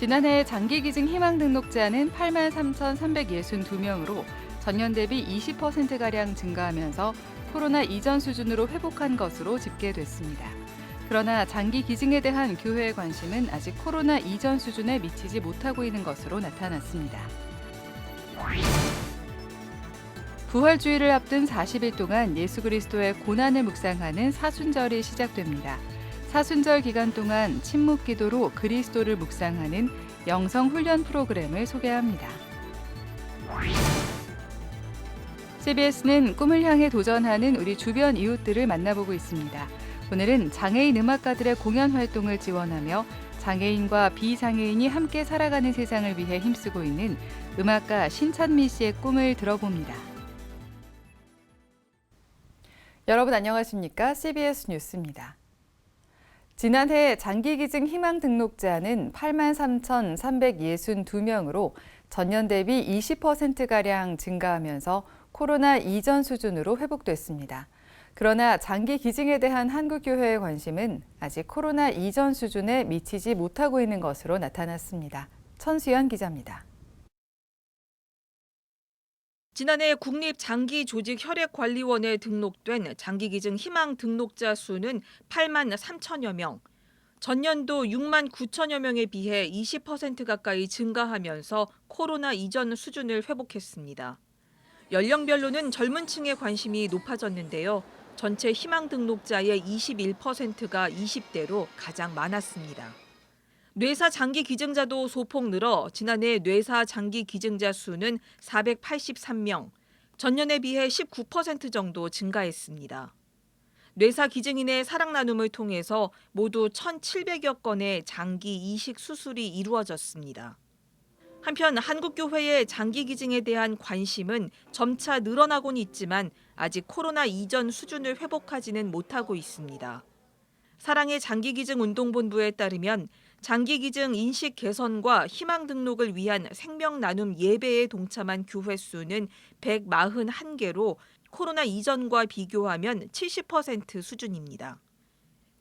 지난해 장기기증 희망 등록자는 83,362명으로 전년 대비 20%가량 증가하면서 코로나 이전 수준으로 회복한 것으로 집계됐습니다. 그러나 장기 기증에 대한 교회의 관심은 아직 코로나 이전 수준에 미치지 못하고 있는 것으로 나타났습니다. 부활주의를 앞둔 40일 동안 예수 그리스도의 고난을 묵상하는 사순절이 시작됩니다. 사순절 기간 동안 침묵 기도로 그리스도를 묵상하는 영성 훈련 프로그램을 소개합니다. CBS는 꿈을 향해 도전하는 우리 주변 이웃들을 만나보고 있습니다. 오늘은 장애인 음악가들의 공연 활동을 지원하며 장애인과 비장애인이 함께 살아가는 세상을 위해 힘쓰고 있는 음악가 신찬미 씨의 꿈을 들어봅니다. 여러분 안녕하십니까? CBS 뉴스입니다. 지난해 장기기증 희망 등록자는 83,362명으로 전년 대비 20%가량 증가하면서 코로나 이전 수준으로 회복됐습니다. 그러나 장기 기증에 대한 한국교회의 관심은 아직 코로나 이전 수준에 미치지 못하고 있는 것으로 나타났습니다. 천수연 기자입니다. 지난해 국립장기조직혈액관리원에 등록된 장기기증 희망 등록자 수는 8만 3천여 명, 전년도 6만 9천여 명에 비해 20% 가까이 증가하면서 코로나 이전 수준을 회복했습니다. 연령별로는 젊은 층의 관심이 높아졌는데요. 전체 희망 등록자의 21%가 20대로 가장 많았습니다. 뇌사 장기 기증자도 소폭 늘어 지난해 뇌사 장기 기증자 수는 483명, 전년에 비해 19% 정도 증가했습니다. 뇌사 기증인의 사랑 나눔을 통해서 모두 1,700여 건의 장기 이식 수술이 이루어졌습니다. 한편 한국교회의 장기 기증에 대한 관심은 점차 늘어나곤 있지만 아직 코로나 이전 수준을 회복하지는 못하고 있습니다. 사랑의 장기기증 운동본부에 따르면 장기기증 인식 개선과 희망 등록을 위한 생명 나눔 예배에 동참한 교회 수는 141개로 코로나 이전과 비교하면 70% 수준입니다.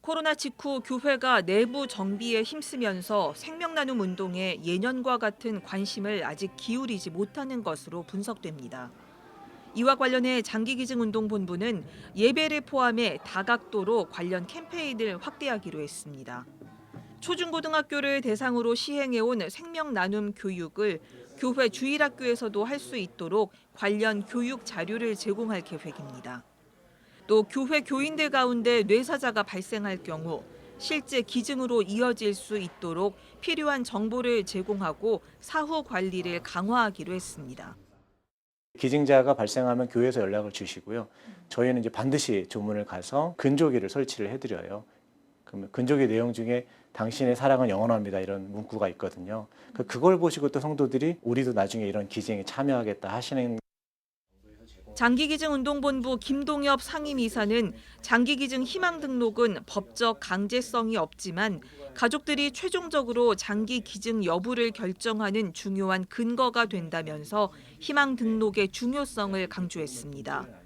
코로나 직후 교회가 내부 정비에 힘쓰면서 생명 나눔 운동에 예년과 같은 관심을 아직 기울이지 못하는 것으로 분석됩니다. 이와 관련해 장기기증운동본부는 예배를 포함해 다각도로 관련 캠페인을 확대하기로 했습니다. 초중고등학교를 대상으로 시행해온 생명 나눔 교육을 교회 주일학교에서도 할 수 있도록 관련 교육 자료를 제공할 계획입니다. 또 교회 교인들 가운데 뇌사자가 발생할 경우 실제 기증으로 이어질 수 있도록 필요한 정보를 제공하고 사후 관리를 강화하기로 했습니다. 기증자가 발생하면 교회에서 연락을 주시고요. 저희는 이제 반드시 조문을 가서 근조기를 설치를 해드려요. 그러면 근조기 내용 중에 당신의 사랑은 영원합니다 이런 문구가 있거든요. 그걸 보시고 또 성도들이 우리도 나중에 이런 기증에 참여하겠다 하시는. 장기기증운동본부 김동엽 상임이사는 장기기증 희망 등록은 법적 강제성이 없지만 가족들이 최종적으로 장기기증 여부를 결정하는 중요한 근거가 된다면서 희망 등록의 중요성을 강조했습니다.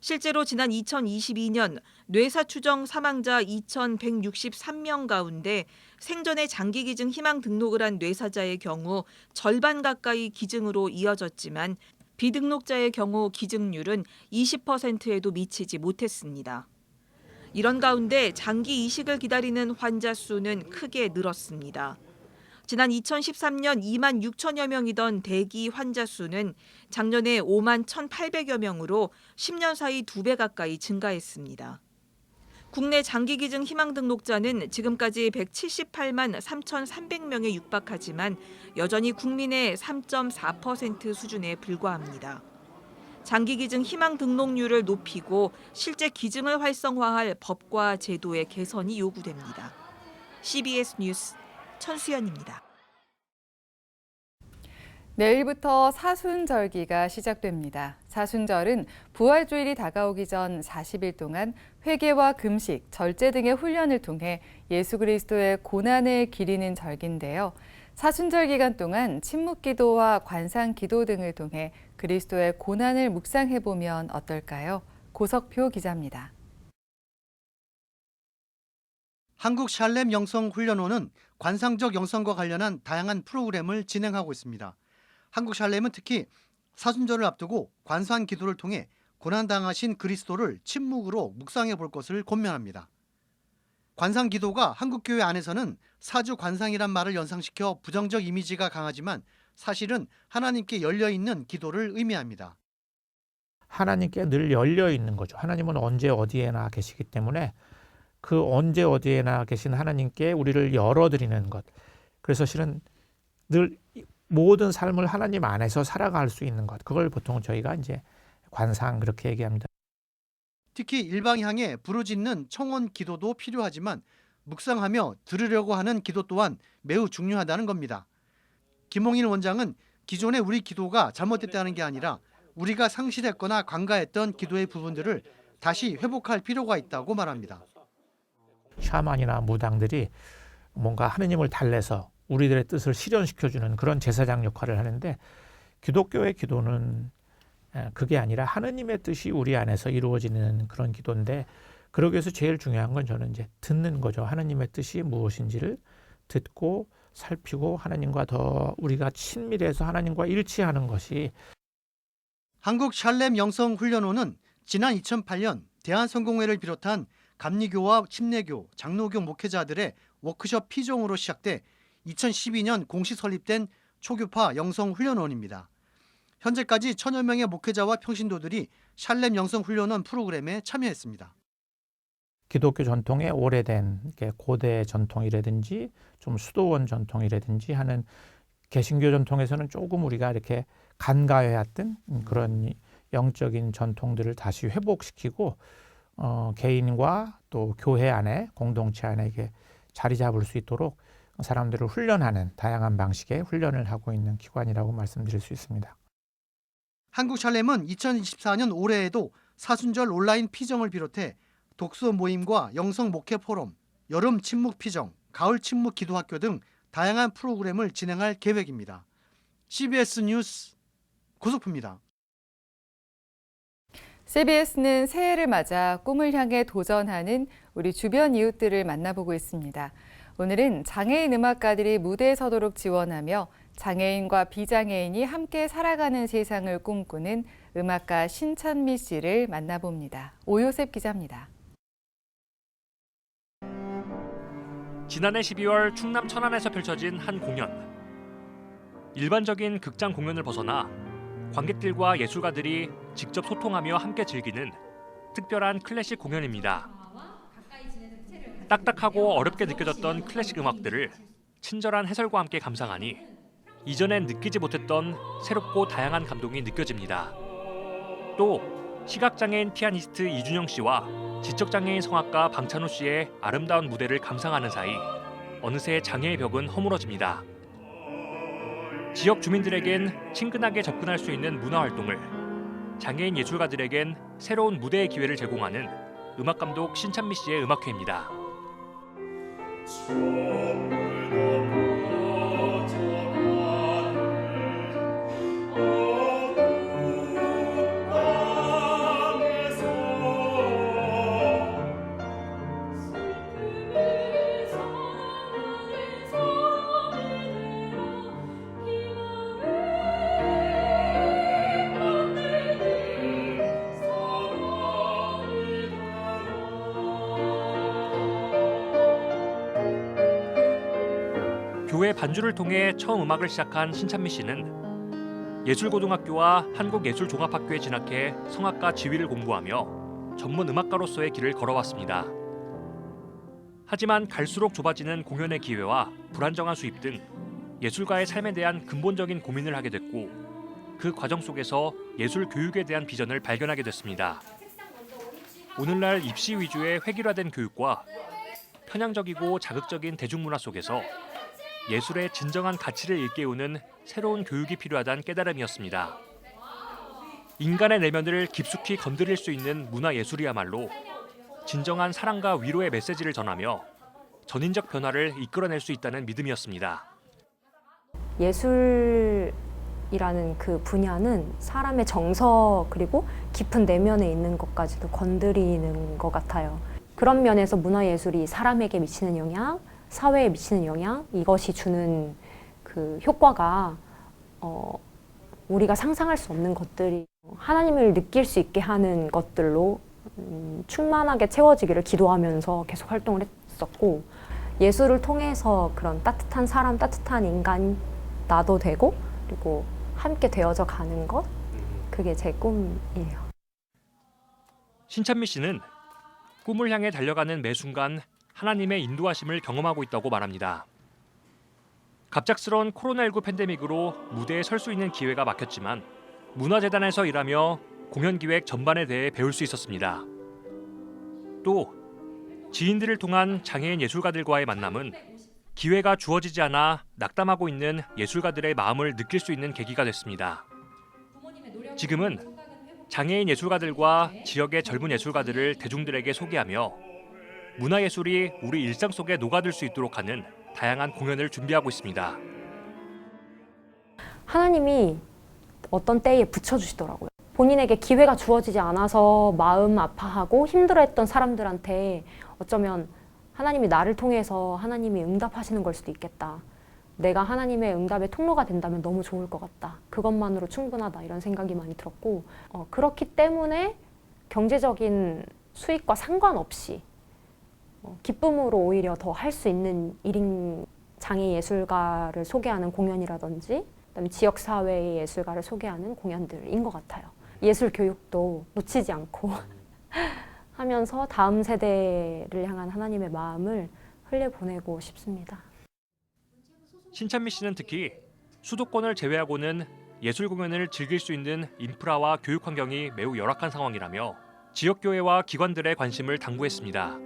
실제로 지난 2022년 뇌사 추정 사망자 2,163명 가운데 생전에 장기기증 희망 등록을 한 뇌사자의 경우 절반 가까이 기증으로 이어졌지만 비등록자의 경우 기증률은 20%에도 미치지 못했습니다. 이런 가운데 장기 이식을 기다리는 환자 수는 크게 늘었습니다. 지난 2013년 2만 6천여 명이던 대기 환자 수는 작년에 5만 1,800여 명으로 10년 사이 2배 가까이 증가했습니다. 국내 장기기증 희망 등록자는 지금까지 178만 3,300명에 육박하지만 여전히 국민의 3.4% 수준에 불과합니다. 장기기증 희망 등록률을 높이고 실제 기증을 활성화할 법과 제도의 개선이 요구됩니다. CBS 뉴스 천수연입니다. 내일부터 사순절기가 시작됩니다. 사순절은 부활주일이 다가오기 전 40일 동안 회개와 금식, 절제 등의 훈련을 통해 예수 그리스도의 고난을 기리는 절기인데요. 사순절 기간 동안 침묵기도와 관상기도 등을 통해 그리스도의 고난을 묵상해보면 어떨까요? 고석표 기자입니다. 한국 샬렘 영성훈련원은 관상적 영성과 관련한 다양한 프로그램을 진행하고 있습니다. 한국샬렘은 특히 사순절을 앞두고 관상 기도를 통해 고난당하신 그리스도를 침묵으로 묵상해 볼 것을 권면합니다. 관상 기도가 한국교회 안에서는 사주 관상이란 말을 연상시켜 부정적 이미지가 강하지만 사실은 하나님께 열려있는 기도를 의미합니다. 하나님께 늘 열려 있는 거죠. 하나님은 언제 어디에나 계시기 때문에 그 언제 어디에나 계신 하나님께 우리를 열어드리는 것. 그래서 실은 늘 모든 삶을 하나님 안에서 살아갈 수 있는 것. 그걸 보통 저희가 이제 관상 그렇게 얘기합니다. 특히 일방향에 부르짖는 청원 기도도 필요하지만 묵상하며 들으려고 하는 기도 또한 매우 중요하다는 겁니다. 김홍일 원장은 기존의 우리 기도가 잘못됐다는 게 아니라 우리가 상실했거나 관가했던 기도의 부분들을 다시 회복할 필요가 있다고 말합니다. 샤만이나 무당들이 뭔가 하느님을 달래서 우리들의 뜻을 실현시켜주는 그런 제사장 역할을 하는데 기독교의 기도는 그게 아니라 하느님의 뜻이 우리 안에서 이루어지는 그런 기도인데 그러기 위해서 제일 중요한 건 저는 이제 듣는 거죠. 하느님의 뜻이 무엇인지를 듣고 살피고 하나님과 더 우리가 친밀해서 하나님과 일치하는 것이 한국 샬렘 영성 훈련원은 지난 2008년 대한성공회를 비롯한 감리교와 침례교, 장로교 목회자들의 워크숍 피종으로 시작돼 2012년 공식 설립된 초교파 영성 훈련원입니다. 현재까지 1000여 명의 목회자와 평신도들이 샬렘 영성 훈련원 프로그램에 참여했습니다. 기독교 전통의 오래된 고대 전통이라든지 좀 수도원 전통이라든지 하는 개신교 전통에서는 조금 우리가 이렇게 간과해왔던 그런 영적인 전통들을 다시 회복시키고 개인과 또 교회 안에 공동체 안에 이게 자리 잡을 수 있도록 사람들을 훈련하는 다양한 방식의 훈련을 하고 있는 기관이라고 말씀드릴 수 있습니다. 한국샬렘은 2024년 올해에도 사순절 온라인 피정을 비롯해 독서 모임과 영성 목회 포럼, 여름 침묵 피정, 가을 침묵 기도학교 등 다양한 프로그램을 진행할 계획입니다. CBS 뉴스 고석표입니다. CBS는 새해를 맞아 꿈을 향해 도전하는 우리 주변 이웃들을 만나보고 있습니다. 오늘은 장애인 음악가들이 무대에 서도록 지원하며 장애인과 비장애인이 함께 살아가는 세상을 꿈꾸는 음악가 신천미 씨를 만나봅니다. 오요셉 기자입니다. 지난해 12월 충남 천안에서 펼쳐진 한 공연. 일반적인 극장 공연을 벗어나 관객들과 예술가들이 직접 소통하며 함께 즐기는 특별한 클래식 공연입니다. 딱딱하고 어렵게 느껴졌던 클래식 음악들을 친절한 해설과 함께 감상하니 이전엔 느끼지 못했던 새롭고 다양한 감동이 느껴집니다. 또 시각장애인 피아니스트 이준영 씨와 지적장애인 성악가 방찬호 씨의 아름다운 무대를 감상하는 사이 어느새 장애의 벽은 허물어집니다. 지역 주민들에겐 친근하게 접근할 수 있는 문화활동을, 장애인 예술가들에겐 새로운 무대의 기회를 제공하는 음악감독 신찬미 씨의 음악회입니다. 교회 반주를 통해 처음 음악을 시작한 신찬미 씨는 예술고등학교와 한국예술종합학교에 진학해 성악가 지휘를 공부하며 전문 음악가로서의 길을 걸어왔습니다. 하지만 갈수록 좁아지는 공연의 기회와 불안정한 수입 등 예술가의 삶에 대한 근본적인 고민을 하게 됐고 그 과정 속에서 예술 교육에 대한 비전을 발견하게 됐습니다. 오늘날 입시 위주의 획일화된 교육과 편향적이고 자극적인 대중문화 속에서 예술의 진정한 가치를 일깨우는 새로운 교육이 필요하다는 깨달음이었습니다. 인간의 내면을 깊숙이 건드릴 수 있는 문화예술이야말로 진정한 사랑과 위로의 메시지를 전하며 전인적 변화를 이끌어낼 수 있다는 믿음이었습니다. 예술이라는 그 분야는 사람의 정서 그리고 깊은 내면에 있는 것까지도 건드리는 것 같아요. 그런 면에서 문화예술이 사람에게 미치는 영향, 사회에 미치는 영향, 이것이 주는 그 효과가 우리가 상상할 수 없는 것들이 하나님을 느낄 수 있게 하는 것들로 충만하게 채워지기를 기도하면서 계속 활동을 했었고, 예술을 통해서 그런 따뜻한 사람, 따뜻한 인간 나도 되고, 그리고 함께 되어져 가는 것, 그게 제 꿈이에요. 신찬미 씨는 꿈을 향해 달려가는 매 순간 하나님의 인도하심을 경험하고 있다고 말합니다. 갑작스러운 코로나19 팬데믹으로 무대에 설 수 있는 기회가 막혔지만 문화재단에서 일하며 공연 기획 전반에 대해 배울 수 있었습니다. 또 지인들을 통한 장애인 예술가들과의 만남은 기회가 주어지지 않아 낙담하고 있는 예술가들의 마음을 느낄 수 있는 계기가 됐습니다. 지금은 장애인 예술가들과 지역의 젊은 예술가들을 대중들에게 소개하며 문화예술이 우리 일상 속에 녹아들 수 있도록 하는 다양한 공연을 준비하고 있습니다. 하나님이 어떤 때에 붙여주시더라고요. 본인에게 기회가 주어지지 않아서 마음 아파하고 힘들어했던 사람들한테 어쩌면 하나님이 나를 통해서 하나님이 응답하시는 걸 수도 있겠다. 내가 하나님의 응답의 통로가 된다면 너무 좋을 것 같다. 그것만으로 충분하다. 이런 생각이 많이 들었고, 그렇기 때문에 경제적인 수익과 상관없이 기쁨으로 오히려 더 할 수 있는 1인 장애 예술가를 소개하는 공연이라든지, 그다음에 지역사회의 예술가를 소개하는 공연들인 것 같아요. 예술 교육도 놓치지 않고 하면서 다음 세대를 향한 하나님의 마음을 흘려보내고 싶습니다. 신찬미 씨는 특히 수도권을 제외하고는 예술 공연을 즐길 수 있는 인프라와 교육 환경이 매우 열악한 상황이라며 지역교회와 기관들의 관심을 당부했습니다.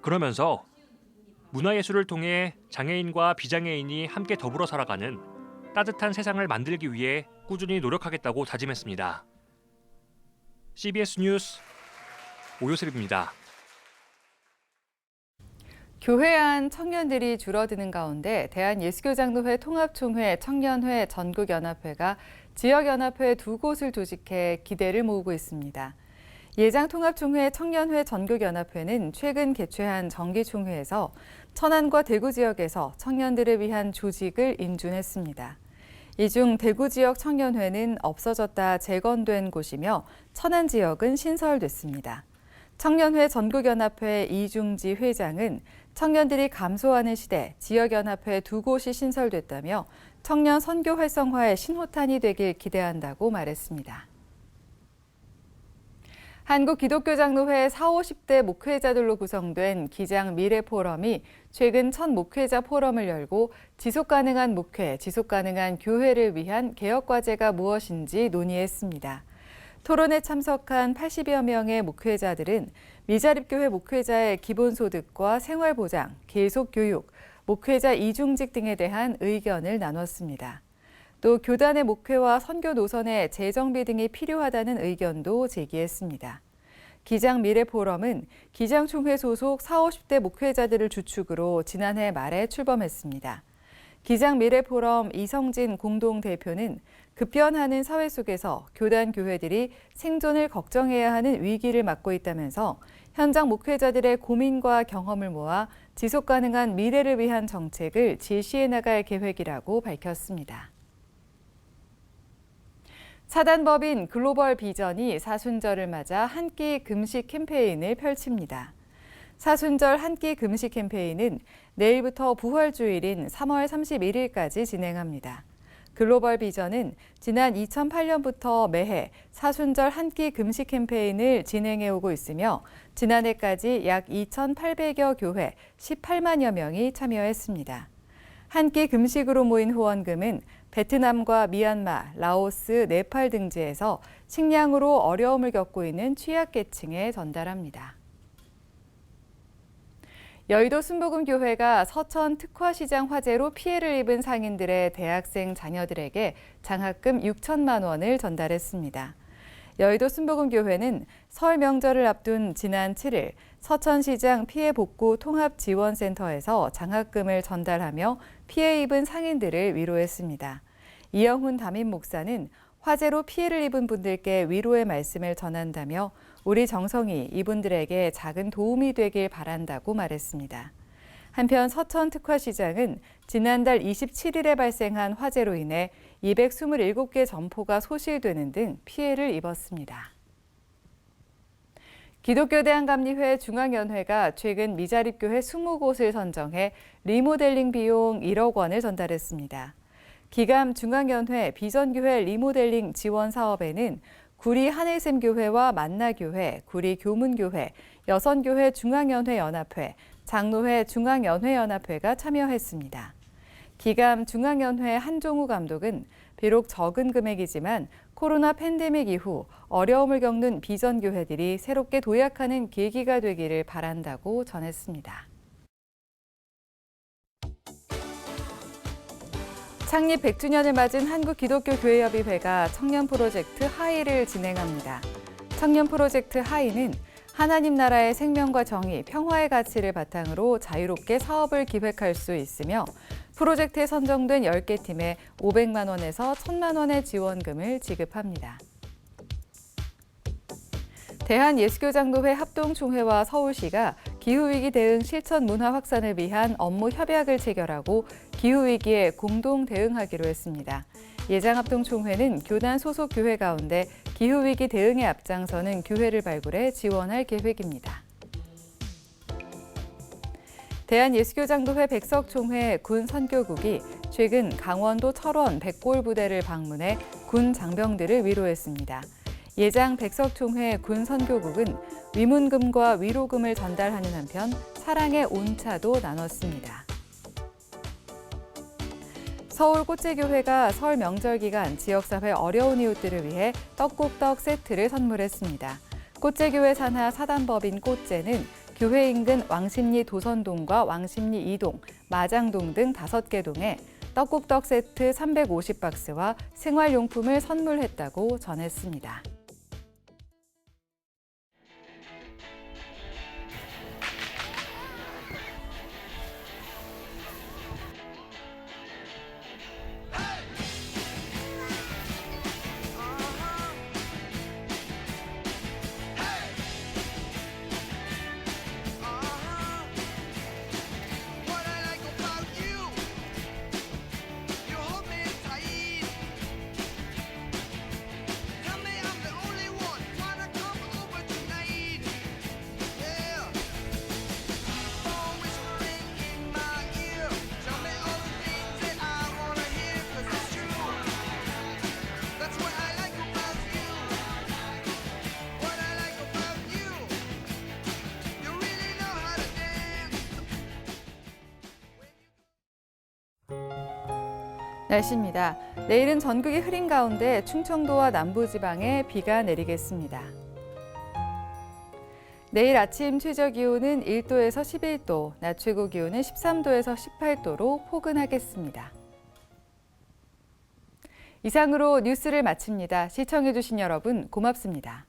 그러면서 문화예술을 통해 장애인과 비장애인이 함께 더불어 살아가는 따뜻한 세상을 만들기 위해 꾸준히 노력하겠다고 다짐했습니다. CBS 뉴스 오요셉입니다. 교회 안 청년들이 줄어드는 가운데 대한예수교장로회 통합총회, 청년회, 전국연합회가 지역연합회 2곳을 조직해 기대를 모으고 있습니다. 예장통합총회, 청년회, 전국연합회는 최근 개최한 정기총회에서 천안과 대구 지역에서 청년들을 위한 조직을 인준했습니다. 이 중 대구 지역 청년회는 없어졌다 재건된 곳이며 천안 지역은 신설됐습니다. 청년회 전국연합회 이중지 회장은 청년들이 감소하는 시대 지역연합회 2곳이 신설됐다며 청년 선교 활성화의 신호탄이 되길 기대한다고 말했습니다. 한국기독교장로회 40, 50대 목회자들로 구성된 기장 미래포럼이 최근 첫 목회자 포럼을 열고 지속가능한 목회, 지속가능한 교회를 위한 개혁과제가 무엇인지 논의했습니다. 토론에 참석한 80여 명의 목회자들은 미자립교회 목회자의 기본소득과 생활보장, 계속교육, 목회자 이중직 등에 대한 의견을 나눴습니다. 또 교단의 목회와 선교 노선의 재정비 등이 필요하다는 의견도 제기했습니다. 기장 미래포럼은 기장총회 소속 40, 50대 목회자들을 주축으로 지난해 말에 출범했습니다. 기장 미래포럼 이성진 공동대표는 급변하는 사회 속에서 교단 교회들이 생존을 걱정해야 하는 위기를 맞고 있다면서 현장 목회자들의 고민과 경험을 모아 지속가능한 미래를 위한 정책을 제시해 나갈 계획이라고 밝혔습니다. 사단법인 글로벌 비전이 사순절을 맞아 한 끼 금식 캠페인을 펼칩니다. 사순절 한 끼 금식 캠페인은 내일부터 부활주일인 3월 31일까지 진행합니다. 글로벌 비전은 지난 2008년부터 매해 사순절 한 끼 금식 캠페인을 진행해 오고 있으며 지난해까지 약 2,800여 교회 18만여 명이 참여했습니다. 한 끼 금식으로 모인 후원금은 베트남과 미얀마, 라오스, 네팔 등지에서 식량으로 어려움을 겪고 있는 취약계층에 전달합니다. 여의도 순복음교회가 서천 특화시장 화재로 피해를 입은 상인들의 대학생 자녀들에게 장학금 6천만 원을 전달했습니다. 여의도 순복음교회는 설 명절을 앞둔 지난 7일 서천시장 피해복구 통합지원센터에서 장학금을 전달하며 피해 입은 상인들을 위로했습니다. 이영훈 담임 목사는 화재로 피해를 입은 분들께 위로의 말씀을 전한다며 우리 정성이 이분들에게 작은 도움이 되길 바란다고 말했습니다. 한편 서천 특화시장은 지난달 27일에 발생한 화재로 인해 227개 점포가 소실되는 등 피해를 입었습니다. 기독교 대한감리회 중앙연회가 최근 미자립교회 20곳을 선정해 리모델링 비용 1억 원을 전달했습니다. 기감 중앙연회 비전교회 리모델링 지원 사업에는 구리 하늘샘교회와 만나교회, 구리 교문교회, 여선교회 중앙연회 연합회, 장로회 중앙연회 연합회가 참여했습니다. 기감 중앙연회 한종우 감독은 비록 적은 금액이지만 코로나 팬데믹 이후 어려움을 겪는 비전교회들이 새롭게 도약하는 계기가 되기를 바란다고 전했습니다. 창립 100주년을 맞은 한국기독교교회협의회가 청년 프로젝트 하이를 진행합니다. 청년 프로젝트 하이는 하나님 나라의 생명과 정의, 평화의 가치를 바탕으로 자유롭게 사업을 기획할 수 있으며 프로젝트에 선정된 10개 팀에 500만 원에서 1,000만 원의 지원금을 지급합니다. 대한예수교장로회 합동총회와 서울시가 기후위기 대응 실천 문화 확산을 위한 업무 협약을 체결하고 기후위기에 공동 대응하기로 했습니다. 예장합동총회는 교단 소속 교회 가운데 기후위기 대응에 앞장서는 교회를 발굴해 지원할 계획입니다. 대한예수교장로회 백석총회 군 선교국이 최근 강원도 철원 백골 부대를 방문해 군 장병들을 위로했습니다. 예장 백석총회 군 선교국은 위문금과 위로금을 전달하는 한편 사랑의 온차도 나눴습니다. 서울꽃제교회가 설 명절 기간 지역사회 어려운 이웃들을 위해 떡국떡 세트를 선물했습니다. 꽃제교회 산하 사단법인 꽃제는 교회 인근 왕십리 도선동과 왕십리 2동, 마장동 등 5개 동에 떡국떡 세트 350박스와 생활용품을 선물했다고 전했습니다. 날씨입니다. 내일은 전국이 흐린 가운데 충청도와 남부지방에 비가 내리겠습니다. 내일 아침 최저기온은 1도에서 11도, 낮 최고 기온은 13도에서 18도로 포근하겠습니다. 이상으로 뉴스를 마칩니다. 시청해주신 여러분 고맙습니다.